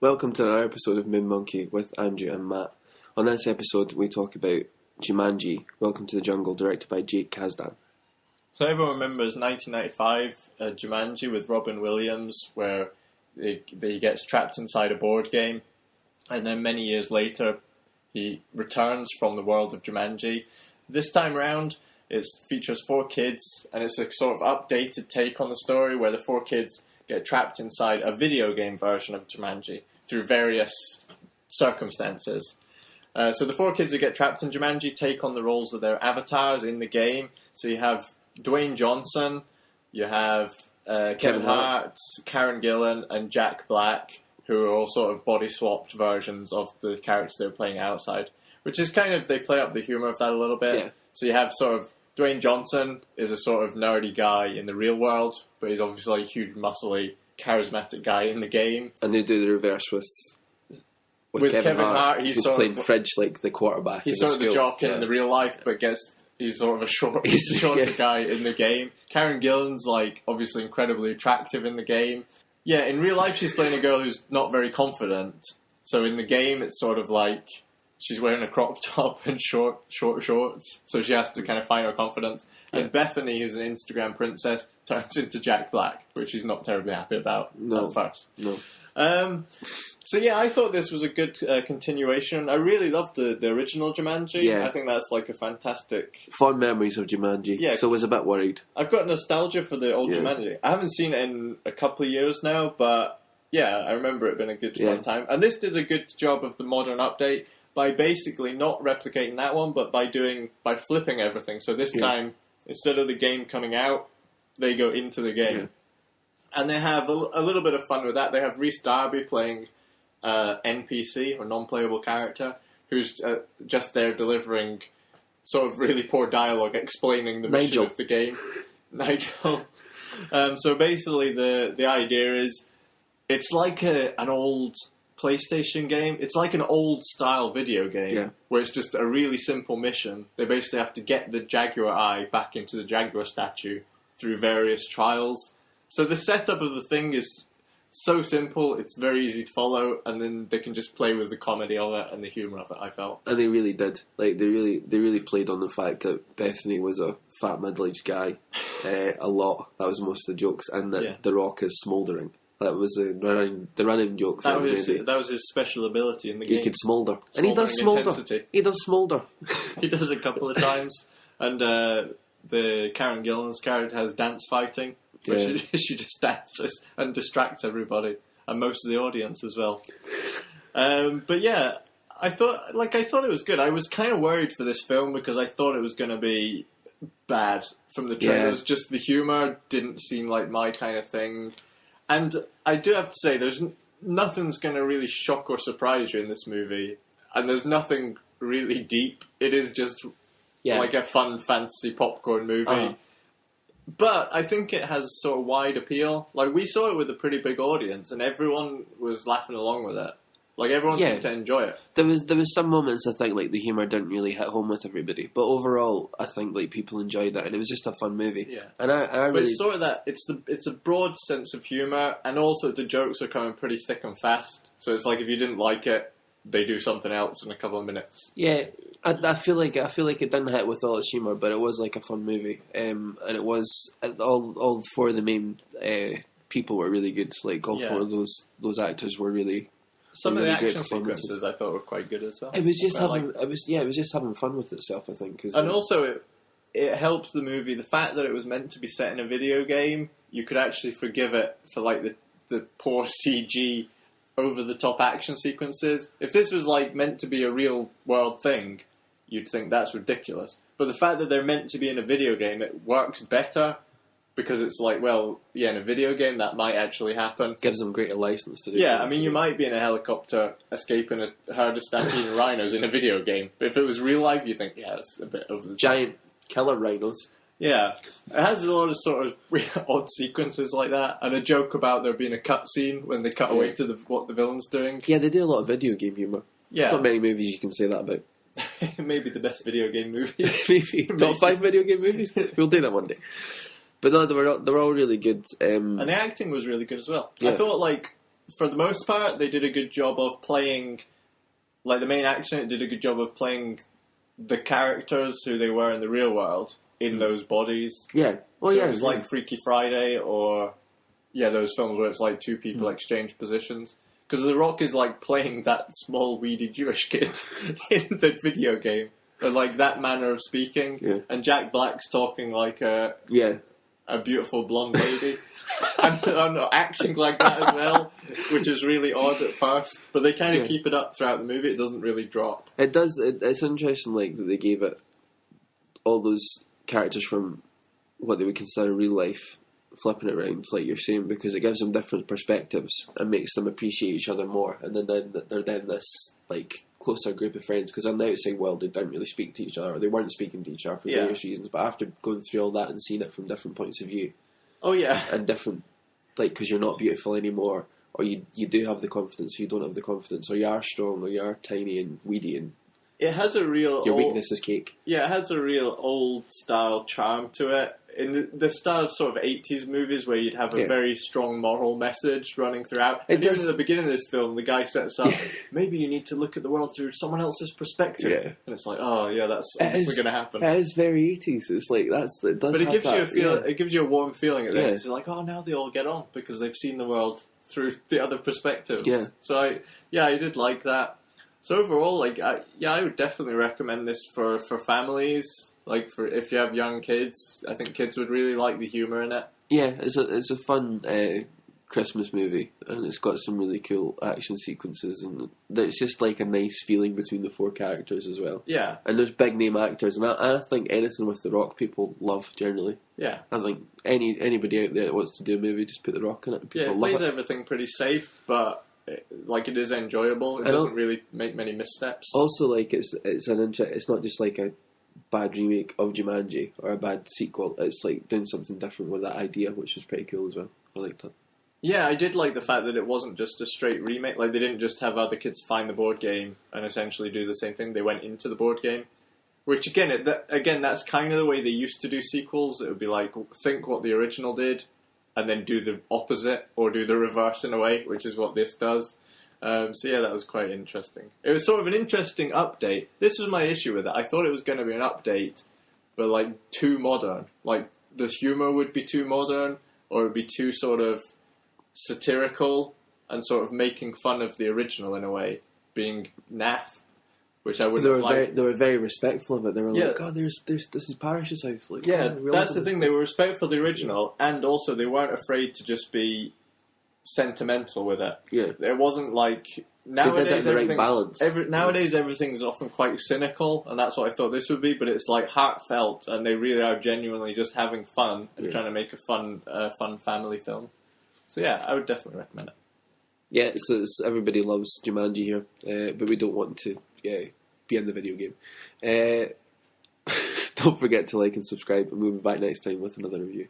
Welcome to another episode of Moon Monkey with Andrew and Matt. On this episode, we talk about Jumanji, Welcome to the Jungle, directed by Jake Kasdan. So everyone remembers 1995 Jumanji with Robin Williams, where he gets trapped inside a board game, and then many years later, he returns from the world of Jumanji. This time round, it features 4 kids, and it's a sort of updated take on the story where the 4 kids get trapped inside a video game version of Jumanji through various circumstances. So the 4 kids who get trapped in Jumanji take on the roles of their avatars in the game. So you have Dwayne Johnson, you have Kevin Hart, Karen Gillan, and Jack Black, who are all sort of body-swapped versions of the characters they were playing outside. Which is kind of, they play up the humour of that a little bit. Yeah. So you have sort of, Dwayne Johnson is a sort of nerdy guy in the real world, but he's obviously a huge, muscly, charismatic guy in the game. And they do the reverse with Kevin Hart. He's sort playing of Fridge, like the quarterback. He's sort of the jock in the real life, but he's sort of a shorter guy in the game. Karen Gillan's like obviously incredibly attractive in the game. Yeah, in real life she's playing a girl who's not very confident. So in the game it's sort of like she's wearing a crop top and short shorts, so she has to kind of find her confidence. And Bethany, who's an Instagram princess, turns into Jack Black, which he's not terribly happy about at first. No. So yeah, I thought this was a good continuation. I really loved the original Jumanji. Yeah. I think that's like a fantastic... Fond memories of Jumanji, so I was a bit worried. I've got nostalgia for the old Jumanji. I haven't seen it in a couple of years now, but yeah, I remember it being a good fun time. And this did a good job of the modern update by basically not replicating that one, but by flipping everything. So this time, instead of the game coming out, they go into the game. Yeah. And they have a little bit of fun with that. They have Rhys Darby playing NPC, or non-playable character, who's just there delivering sort of really poor dialogue, explaining the mission of the game. Nigel. So basically the idea is, it's like an old PlayStation game. It's like an old-style video game, where it's just a really simple mission. They basically have to get the Jaguar eye back into the Jaguar statue through various trials. So the setup of the thing is so simple, it's very easy to follow, and then they can just play with the comedy of it and the humour of it, I felt. And they really did. Like, they really played on the fact that Bethany was a fat middle-aged guy a lot. That was most of the jokes. And that The Rock is smouldering. That was the running joke. That was his special ability in the game. He could smoulder. And he does smoulder. He does smoulder. He does a couple of times. And the Karen Gillan's character has dance fighting. Where she just dances and distracts everybody and most of the audience as well. But yeah, I thought it was good. I was kind of worried for this film because I thought it was going to be bad from the trailers. Yeah. Just the humour didn't seem like my kind of thing. And I do have to say, nothing's going to really shock or surprise you in this movie, and there's nothing really deep. It is just like a fun fantasy popcorn movie. Uh-huh. But I think it has sort of wide appeal. Like, we saw it with a pretty big audience, and everyone was laughing along with it. Like, everyone seemed to enjoy it. There was some moments, I think, like, the humour didn't really hit home with everybody. But overall, I think, like, people enjoyed it, and it was just a fun movie. Yeah. And I really... But it's sort of that, it's a broad sense of humour, and also the jokes are coming pretty thick and fast. So it's like, if you didn't like it, they do something else in a couple of minutes. Yeah, I feel like it didn't hit with all its humour, but it was like a fun movie, and it was all 4 of the main people were really good. Like all 4 of those actors were really. Some of the action sequences I thought were quite good as well. It was just having fun with itself, I think. And also it helped the movie. The fact that it was meant to be set in a video game, you could actually forgive it for like the poor CG. Over-the-top action sequences. If this was like meant to be a real-world thing, you'd think that's ridiculous. But the fact that they're meant to be in a video game, it works better because it's like, well, yeah, in a video game that might actually happen. Gives them greater license to do. Yeah, I mean, you might be in a helicopter escaping a herd of stampeding rhinos in a video game, but if it was real life, you think, yeah, it's a bit over the top. Giant killer rhinos. Yeah, it has a lot of sort of odd sequences like that, and a joke about there being a cutscene when they cut away to what the villain's doing. Yeah, they do a lot of video game humour. Yeah. Not many movies you can say that about. Maybe the best video game movie. Maybe. Top 5 video game movies? We'll do that one day. But no, they were all really good. And the acting was really good as well. Yeah. I thought, like, for the most part, they did a good job of playing, like the main actor did a good job of playing the characters who they were in the real world in those bodies. Yeah. Well, so yeah, it was like Freaky Friday or, those films where it's like two people exchange positions. Because The Rock is like playing that small, weedy Jewish kid in the video game. Or like that manner of speaking. Yeah. And Jack Black's talking like a beautiful blonde lady. and I'm not acting like that as well, which is really odd at first. But they kind of keep it up throughout the movie. It doesn't really drop. It does. It's interesting, like, that they gave it all those characters from what they would consider real life, flipping it around, like you're saying, because it gives them different perspectives and makes them appreciate each other more. And then they're then this like closer group of friends, because on the outside world they didn't really speak to each other, or they weren't speaking to each other for various reasons. But after going through all that and seeing it from different points of view, and different, like, because you're not beautiful anymore, or you do have the confidence, or you don't have the confidence, or you are strong, or you are tiny and weedy, and it has a real your weakness is cake. Yeah, it has a real old style charm to it. In the style of sort of 80s movies where you'd have a very strong moral message running throughout. And even at the beginning of this film, the guy sets up, maybe you need to look at the world through someone else's perspective. Yeah. And it's like, oh yeah, that's obviously going to happen. It is very 80s. It's like, it does. But it gives you a feel. It gives you a warm feeling at the end. It's like, oh, now they all get on because they've seen the world through the other perspectives. Yeah. So I did like that. So overall, like, I would definitely recommend this for families. Like, for if you have young kids, I think kids would really like the humour in it. Yeah, it's a fun Christmas movie, and it's got some really cool action sequences, and it's just like a nice feeling between the four characters as well. Yeah, and there's big name actors, and I think anything with The Rock people love generally. Yeah, I think anybody out there that wants to do a movie, just put The Rock in it. It plays everything pretty safe, but it is enjoyable. It doesn't really make many missteps. Also, like, it's not just like a bad remake of Jumanji or a bad sequel. It's like doing something different with that idea, which was pretty cool as well. I liked it. Yeah, I did like the fact that it wasn't just a straight remake. Like, they didn't just have other kids find the board game and essentially do the same thing. They went into the board game. Which, again, that's kind of the way they used to do sequels. It would be like, think what the original did, and then do the opposite, or do the reverse in a way, which is what this does. So yeah, that was quite interesting. It was sort of an interesting update. This was my issue with it. I thought it was going to be an update, but like too modern. Like, the humour would be too modern, or it would be too sort of satirical, and sort of making fun of the original in a way, being naff. Which I wouldn't have liked. They were very respectful of it. They were like, God, this is Parrish's house. Like, that's the thing. They were respectful of the original, and also they weren't afraid to just be sentimental with it. Yeah. It wasn't like... Nowadays, nowadays everything's often quite cynical, and that's what I thought this would be, but it's like heartfelt, and they really are genuinely just having fun and trying to make a fun family film. So yeah, I would definitely recommend it. Yeah, so everybody loves Jumanji here, but we don't want to be in the video game. Don't forget to like and subscribe, and we'll be back next time with another review.